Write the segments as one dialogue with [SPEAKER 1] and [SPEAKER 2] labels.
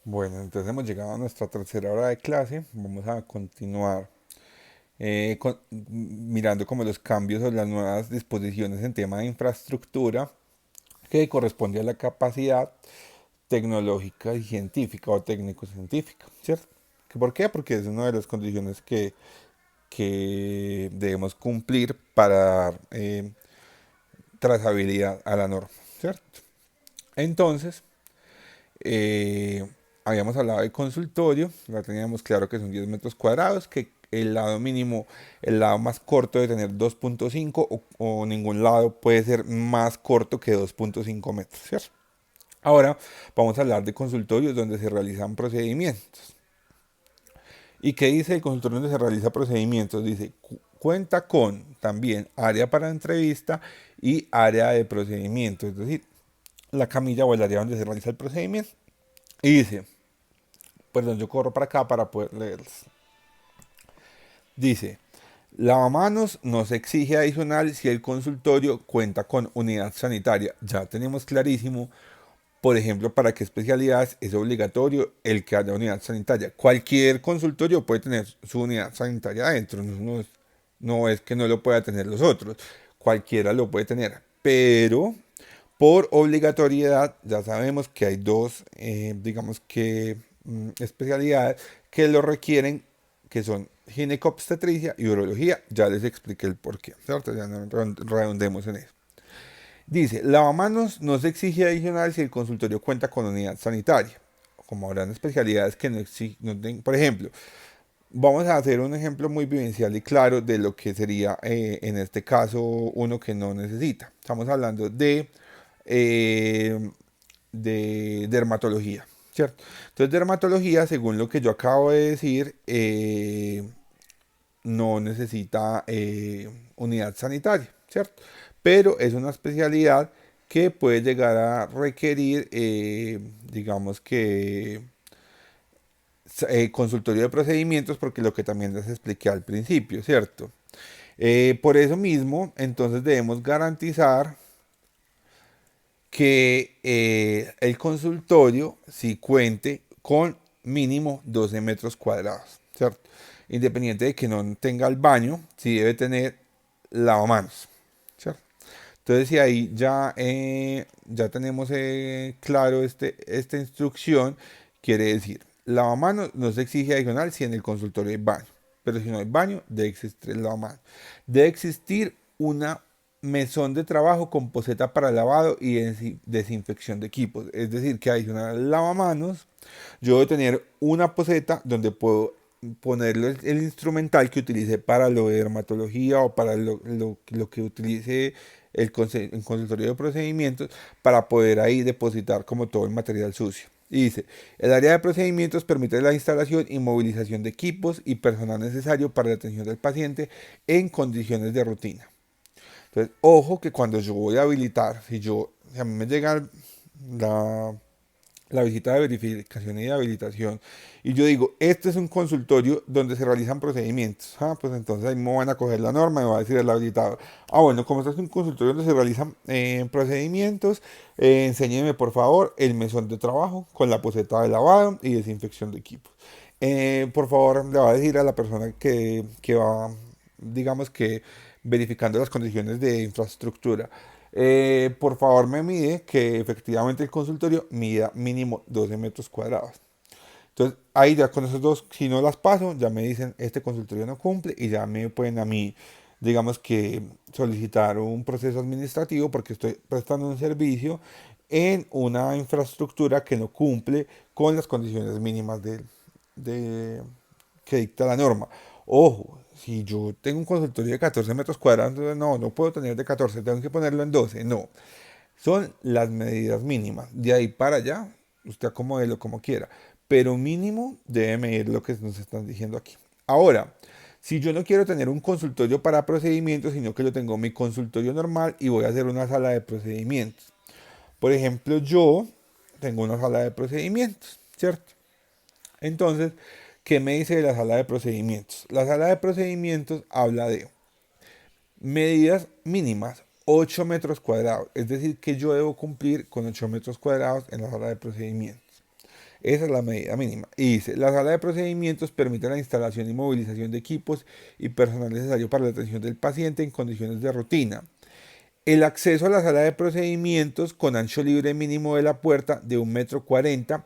[SPEAKER 1] Bueno, entonces hemos llegado a nuestra tercera hora de clase. Vamos a continuar mirando como los cambios o las nuevas disposiciones en tema de infraestructura que corresponde a la capacidad tecnológica y científica o técnico-científica, ¿cierto? ¿Por qué? Porque es una de las condiciones que debemos cumplir para dar trazabilidad a la norma, ¿cierto? Entonces, Eh, habíamos hablado de consultorio, ya teníamos claro que son 10 metros cuadrados, que el lado mínimo, el lado más corto debe tener 2.5 o ningún lado puede ser más corto que 2.5 metros, ¿cierto? Ahora vamos a hablar de consultorios donde se realizan procedimientos. ¿Y qué dice el consultorio donde se realiza procedimientos? Dice, cuenta con también área para entrevista y área de procedimiento, es decir, la camilla o el área donde se realiza el procedimiento. Y dice, perdón, yo corro para acá para poder leerlos. Dice, lavamanos no se exige adicional si el consultorio cuenta con unidad sanitaria. Ya tenemos clarísimo, por ejemplo, para qué especialidades es obligatorio el que haya unidad sanitaria. Cualquier consultorio puede tener su unidad sanitaria adentro, no es que no lo pueda tener los otros, cualquiera lo puede tener, pero por obligatoriedad ya sabemos que hay dos, digamos que especialidades que lo requieren, que son ginecobstetricia y urología. Ya les expliqué el porqué, ¿cierto? Ya no redondemos en eso. Dice, lavamanos no se exige adicional si el consultorio cuenta con unidad sanitaria. Como habrán especialidades que no exigen, por ejemplo, vamos a hacer un ejemplo muy vivencial y claro de lo que sería en este caso uno que no necesita. Estamos hablando eh, de dermatología, ¿cierto? Entonces, dermatología, según lo que yo acabo de decir, no necesita unidad sanitaria, ¿cierto? Pero es una especialidad que puede llegar a requerir, digamos que, consultorio de procedimientos, porque lo que también les expliqué al principio, ¿cierto? Por eso mismo, entonces debemos garantizar que el consultorio sí cuente con mínimo 12 metros cuadrados, ¿cierto? Independiente de que no tenga el baño, sí debe tener lavamanos, ¿cierto? Entonces, si ahí ya tenemos claro esta instrucción, quiere decir, lavamanos no se exige adicional si en el consultorio hay baño, pero si no hay baño, debe existir el lavamanos. Debe existir una mesón de trabajo con poceta para lavado y desinfección de equipos. Es decir, que adicional al lavamanos, yo debo tener una poceta donde puedo ponerle el instrumental que utilice para lo de dermatología o para lo que utilice el consultorio de procedimientos para poder ahí depositar como todo el material sucio. Y dice, el área de procedimientos permite la instalación y movilización de equipos y personal necesario para la atención del paciente en condiciones de rutina. Entonces, ojo que cuando yo voy a habilitar, si a mí me llega la, la visita de verificación y de habilitación, y yo digo, este es un consultorio donde se realizan procedimientos, pues entonces ahí me van a coger la norma y va a decir el habilitador, bueno, como este es un consultorio donde se realizan procedimientos, enséñeme por favor el mesón de trabajo con la poseta de lavado y desinfección de equipos. Por favor, le va a decir a la persona que va, digamos que verificando las condiciones de infraestructura. Por favor, me mide que efectivamente el consultorio mida mínimo 12 metros cuadrados. Entonces, ahí ya con esos dos, si no las paso, ya me dicen, este consultorio no cumple y ya me pueden a mí, digamos que, solicitar un proceso administrativo porque estoy prestando un servicio en una infraestructura que no cumple con las condiciones mínimas de, que dicta la norma. Ojo, si yo tengo un consultorio de 14 metros cuadrados, entonces no puedo tener de 14, tengo que ponerlo en 12. No, son las medidas mínimas. De ahí para allá, usted acomódelo como quiera. Pero mínimo debe medir lo que nos están diciendo aquí. Ahora, si yo no quiero tener un consultorio para procedimientos, sino que yo tengo mi consultorio normal y voy a hacer una sala de procedimientos. Por ejemplo, yo tengo una sala de procedimientos, ¿cierto? Entonces, ¿qué me dice de la sala de procedimientos? La sala de procedimientos habla de medidas mínimas, 8 metros cuadrados. Es decir, que yo debo cumplir con 8 metros cuadrados en la sala de procedimientos. Esa es la medida mínima. Y dice, la sala de procedimientos permite la instalación y movilización de equipos y personal necesario para la atención del paciente en condiciones de rutina. El acceso a la sala de procedimientos con ancho libre mínimo de la puerta de 1,40 m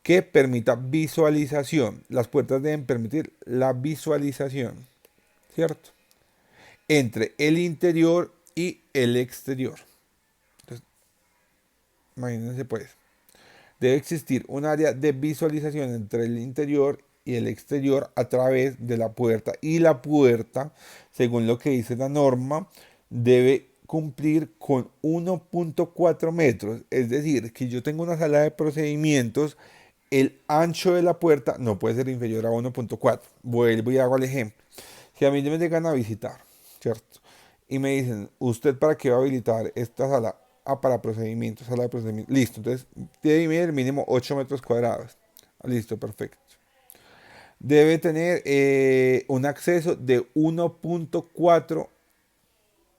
[SPEAKER 1] que permita visualización. Las puertas deben permitir la visualización, ¿cierto? Entre el interior y el exterior. Entonces, imagínense pues, debe existir un área de visualización entre el interior y el exterior a través de la puerta. Y la puerta, según lo que dice la norma, debe cumplir con 1,4 metros. Es decir, que yo tengo una sala de procedimientos, el ancho de la puerta no puede ser inferior a 1,4. Vuelvo y hago el ejemplo. Si a mí me llegan a visitar, ¿cierto? Y me dicen, ¿usted para qué va a habilitar esta sala? Ah, para procedimientos, sala de procedimientos. Listo, entonces debe medir mínimo 8 metros cuadrados. Listo, perfecto. Debe tener un acceso de 1,4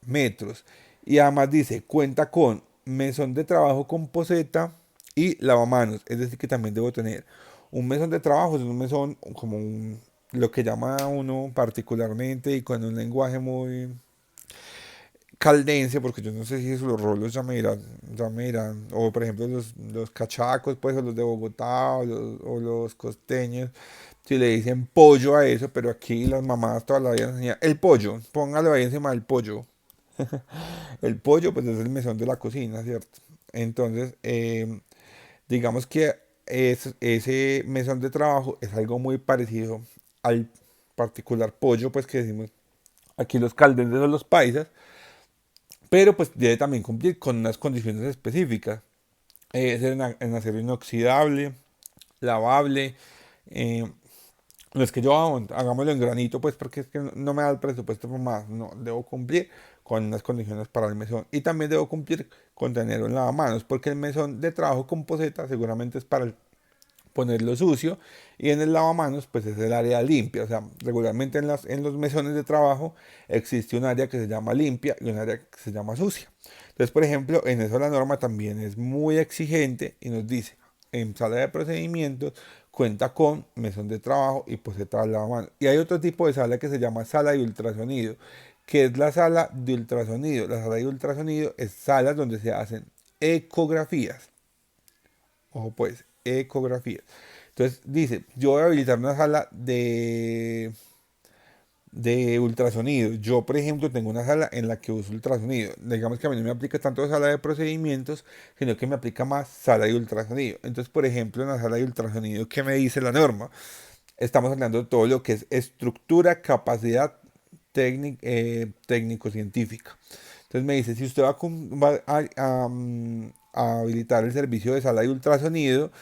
[SPEAKER 1] metros. Y además dice, cuenta con mesón de trabajo con poseta y lavamanos. Es decir, que también debo tener un mesón de trabajo, es un mesón como lo que llama uno particularmente y con un lenguaje muy caldense, porque yo no sé si esos los rolos ya me dirán, o por ejemplo los cachacos, pues, o los de Bogotá, o los costeños, si le dicen pollo a eso, pero aquí las mamás toda la vida enseñan, el pollo, póngalo ahí encima del pollo. El pollo, pues, es el mesón de la cocina, ¿cierto? Entonces, digamos que ese mesón de trabajo es algo muy parecido al particular pollo, pues, que decimos aquí los caldenses o los paisas, pero pues debe también cumplir con unas condiciones específicas. Ser en acero inoxidable, lavable. eh, no es que yo hagámoslo en granito, pues porque es que no me da el presupuesto por más. No, debo cumplir con unas condiciones para el mesón. Y también debo cumplir con tener un lavamanos, porque el mesón de trabajo con poseta seguramente es para ponerlo sucio, y en el lavamanos pues es el área limpia. O sea, regularmente en los mesones de trabajo existe un área que se llama limpia y un área que se llama sucia. Entonces, por ejemplo, en eso la norma también es muy exigente y nos dice, en sala de procedimientos cuenta con mesón de trabajo y poseta de lavamanos. Y hay otro tipo de sala que se llama sala de ultrasonido, que es la sala de ultrasonido. La sala de ultrasonido es salas donde se hacen ecografías. Ojo pues, ecografías. Entonces dice, yo voy a habilitar una sala de ultrasonido. Yo, por ejemplo, tengo una sala en la que uso ultrasonido. Digamos que a mí no me aplica tanto sala de procedimientos, sino que me aplica más sala de ultrasonido. Entonces, por ejemplo, en la sala de ultrasonido, ¿qué me dice la norma? Estamos hablando de todo lo que es estructura, capacidad técnico-científica. Entonces me dice, si usted va a habilitar el servicio de sala de ultrasonido,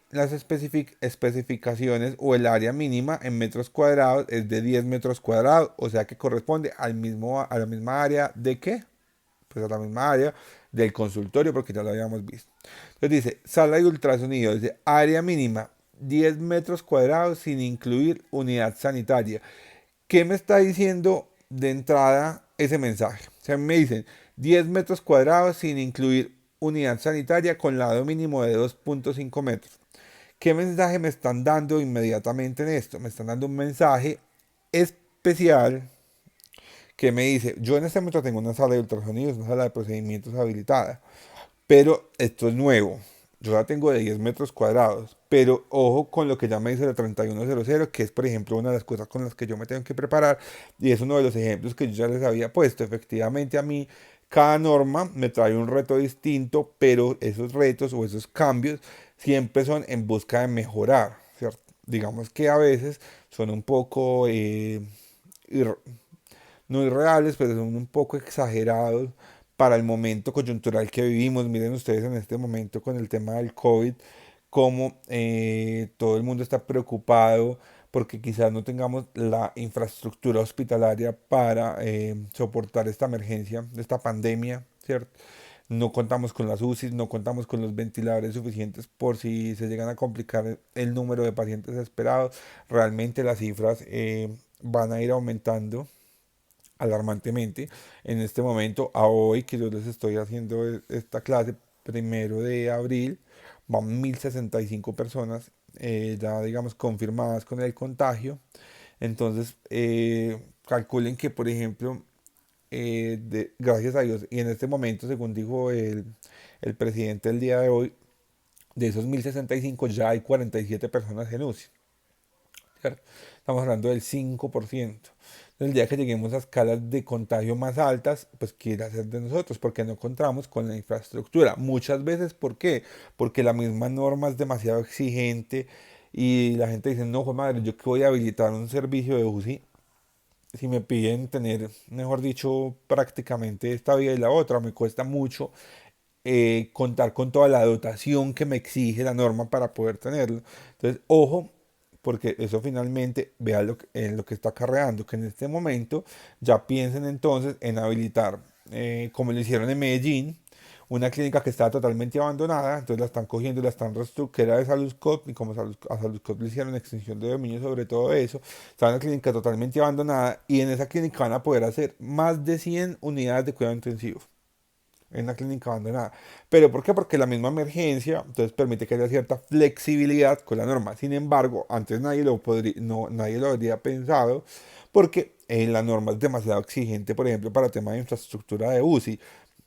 [SPEAKER 1] las especificaciones o el área mínima en metros cuadrados es de 10 metros cuadrados, o sea que corresponde a la misma área de qué, pues a la misma área del consultorio, porque ya lo habíamos visto. Entonces dice, sala de ultrasonido, dice área mínima 10 metros cuadrados sin incluir unidad sanitaria. ¿Qué me está diciendo de entrada ese mensaje? O sea, me dicen 10 metros cuadrados sin incluir unidad sanitaria con lado mínimo de 2,5 metros. ¿Qué mensaje me están dando inmediatamente en esto? Me están dando un mensaje especial que me dice, yo en este momento tengo una sala de ultrasonidos, una sala de procedimientos habilitada, pero esto es nuevo. Yo la tengo de 10 metros cuadrados, pero ojo con lo que ya me dice la 3100, que es por ejemplo una de las cosas con las que yo me tengo que preparar, y es uno de los ejemplos que yo ya les había puesto. Efectivamente a mí cada norma me trae un reto distinto, pero esos retos o esos cambios siempre son en busca de mejorar, ¿cierto? Digamos que a veces son un poco ir- no irreales, pero son un poco exagerados para el momento coyuntural que vivimos. Miren ustedes en este momento con el tema del COVID, cómo todo el mundo está preocupado porque quizás no tengamos la infraestructura hospitalaria para soportar esta emergencia, esta pandemia, ¿cierto? No contamos con las UCIs, no contamos con los ventiladores suficientes por si se llegan a complicar el número de pacientes esperados. Realmente las cifras van a ir aumentando alarmantemente. En este momento, a hoy que yo les estoy haciendo esta clase, 1 de abril, van 1065 personas ya digamos confirmadas con el contagio. Entonces, calculen que, por ejemplo, gracias a Dios, y en este momento, según dijo el presidente el día de hoy, de esos 1065 ya hay 47 personas en UCI, ¿cierto? Estamos hablando del 5%. El día que lleguemos a escalas de contagio más altas, pues qué ir a hacer de nosotros, porque no encontramos con la infraestructura. Muchas veces, ¿por qué? Porque la misma norma es demasiado exigente y la gente dice, no, joder, madre, yo que voy a habilitar un servicio de UCI si me piden tener, mejor dicho, prácticamente esta vía y la otra, me cuesta mucho contar con toda la dotación que me exige la norma para poder tenerlo. Entonces, ojo, porque eso finalmente, vea en lo que está acarreando, que en este momento ya piensen entonces en habilitar, como lo hicieron en Medellín, una clínica que estaba totalmente abandonada, entonces la están cogiendo y la están reestructurando, que era de Salud, y como a Salud le hicieron extinción de dominio sobre todo eso, está en una clínica totalmente abandonada, y en esa clínica van a poder hacer más de 100 unidades de cuidado intensivo en una clínica abandonada. ¿Pero por qué? Porque la misma emergencia, entonces permite que haya cierta flexibilidad con la norma. Sin embargo, antes nadie lo podría, no, nadie lo habría pensado, porque la norma es demasiado exigente, por ejemplo, para el tema de infraestructura de UCI.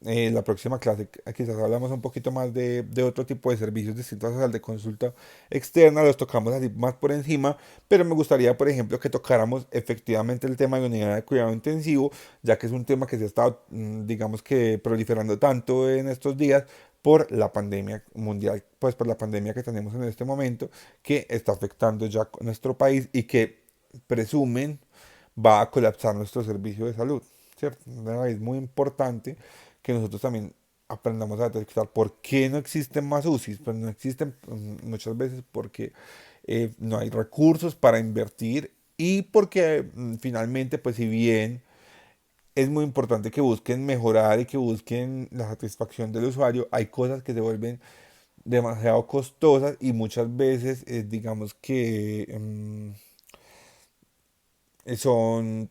[SPEAKER 1] La próxima clase quizás hablamos un poquito más de otro tipo de servicios distintos al de consulta externa, los tocamos así más por encima, pero me gustaría, por ejemplo, que tocáramos efectivamente el tema de unidad de cuidado intensivo, ya que es un tema que se ha estado, digamos que, proliferando tanto en estos días por la pandemia mundial, pues por la pandemia que tenemos en este momento, que está afectando ya nuestro país y que presumen va a colapsar nuestro servicio de salud, ¿cierto? Es muy importante que nosotros también aprendamos a detectar por qué no existen más UCIs. Pues no existen muchas veces porque no hay recursos para invertir y porque finalmente, pues si bien es muy importante que busquen mejorar y que busquen la satisfacción del usuario, hay cosas que se vuelven demasiado costosas y muchas veces digamos que son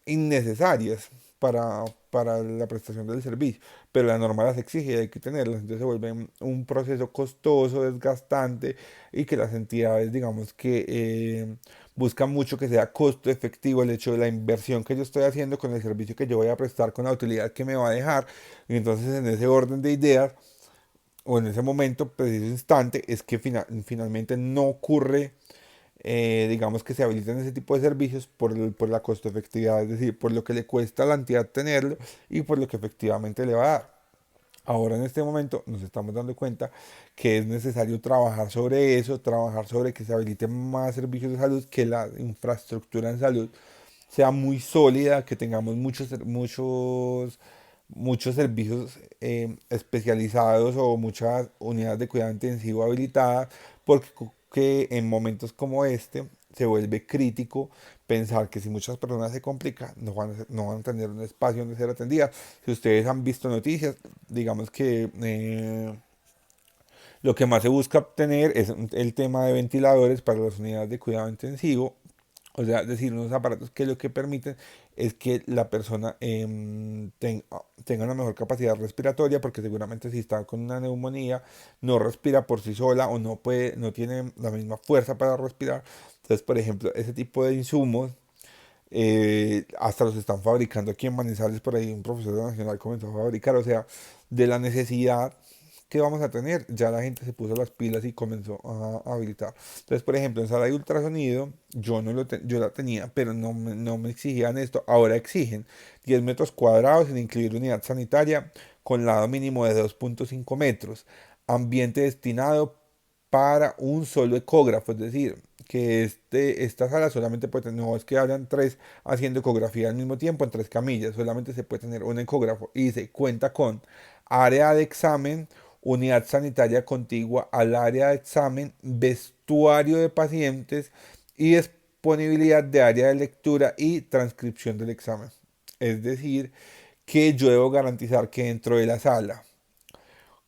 [SPEAKER 1] innecesarias para la prestación del servicio, pero la norma las exige y hay que tenerlas, entonces se vuelve un proceso costoso, desgastante y que las entidades, digamos que buscan mucho que sea costo efectivo el hecho de la inversión que yo estoy haciendo con el servicio que yo voy a prestar, con la utilidad que me va a dejar, y entonces en ese orden de ideas o en ese momento, preciso instante, es que finalmente no ocurre digamos que se habilitan ese tipo de servicios por la costo efectividad, es decir, por lo que le cuesta a la entidad tenerlo y por lo que efectivamente le va a dar. Ahora en este momento nos estamos dando cuenta que es necesario trabajar sobre eso, trabajar sobre que se habiliten más servicios de salud, que la infraestructura en salud sea muy sólida, que tengamos muchos servicios especializados o muchas unidades de cuidado intensivo habilitadas, porque que en momentos como este se vuelve crítico pensar que si muchas personas se complican, no van a tener un espacio donde ser atendidas. Si ustedes han visto noticias, digamos que lo que más se busca obtener es el tema de ventiladores para las unidades de cuidado intensivo, o sea, es decir, unos aparatos que lo que permiten es que la persona tenga una mejor capacidad respiratoria, porque seguramente si está con una neumonía, no respira por sí sola o no puede, no tiene la misma fuerza para respirar. Entonces, por ejemplo, ese tipo de insumos hasta los están fabricando aquí en Manizales, por ahí un profesor nacional comenzó a fabricar, o sea, de la necesidad que vamos a tener, ya la gente se puso las pilas y comenzó a habilitar. Entonces, por ejemplo, en sala de ultrasonido, yo la tenía, pero no me exigían esto, ahora exigen 10 metros cuadrados sin incluir unidad sanitaria, con lado mínimo de 2,5 metros, ambiente destinado para un solo ecógrafo, es decir, que esta sala solamente puede tener, no es que hablan tres haciendo ecografía al mismo tiempo en tres camillas, solamente se puede tener un ecógrafo y se cuenta con área de examen, unidad sanitaria contigua al área de examen, vestuario de pacientes y disponibilidad de área de lectura y transcripción del examen. Es decir, que yo debo garantizar que dentro de la sala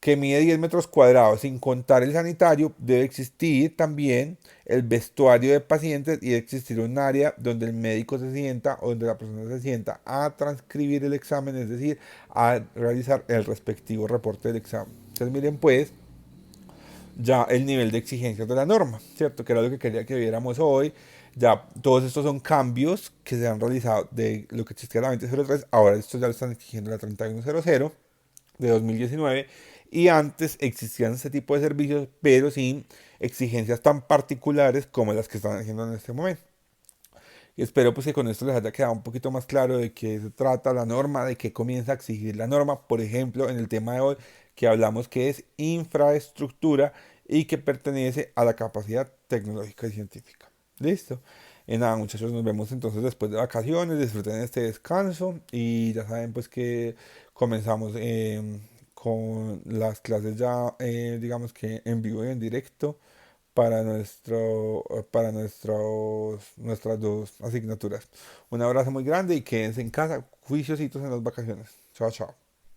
[SPEAKER 1] que mide 10 metros cuadrados, sin contar el sanitario, debe existir también el vestuario de pacientes y debe existir un área donde el médico se sienta o donde la persona se sienta a transcribir el examen, es decir, a realizar el respectivo reporte del examen. Entonces miren pues ya el nivel de exigencias de la norma, ¿cierto? Que era lo que quería que viéramos hoy. Ya todos estos son cambios que se han realizado de lo que existía la 2003, ahora esto ya lo están exigiendo la 3100 de 2019 y antes existían este tipo de servicios pero sin exigencias tan particulares como las que están haciendo en este momento. Y espero pues que con esto les haya quedado un poquito más claro de qué se trata la norma, de qué comienza a exigir la norma, por ejemplo, en el tema de hoy que hablamos que es infraestructura y que pertenece a la capacidad tecnológica y científica. Listo. Y nada, muchachos, nos vemos entonces después de vacaciones, disfruten este descanso y ya saben pues que comenzamos con las clases ya, digamos que en vivo y en directo nuestras dos asignaturas. Un abrazo muy grande y quédense en casa, juiciositos en las vacaciones. Chao, chao.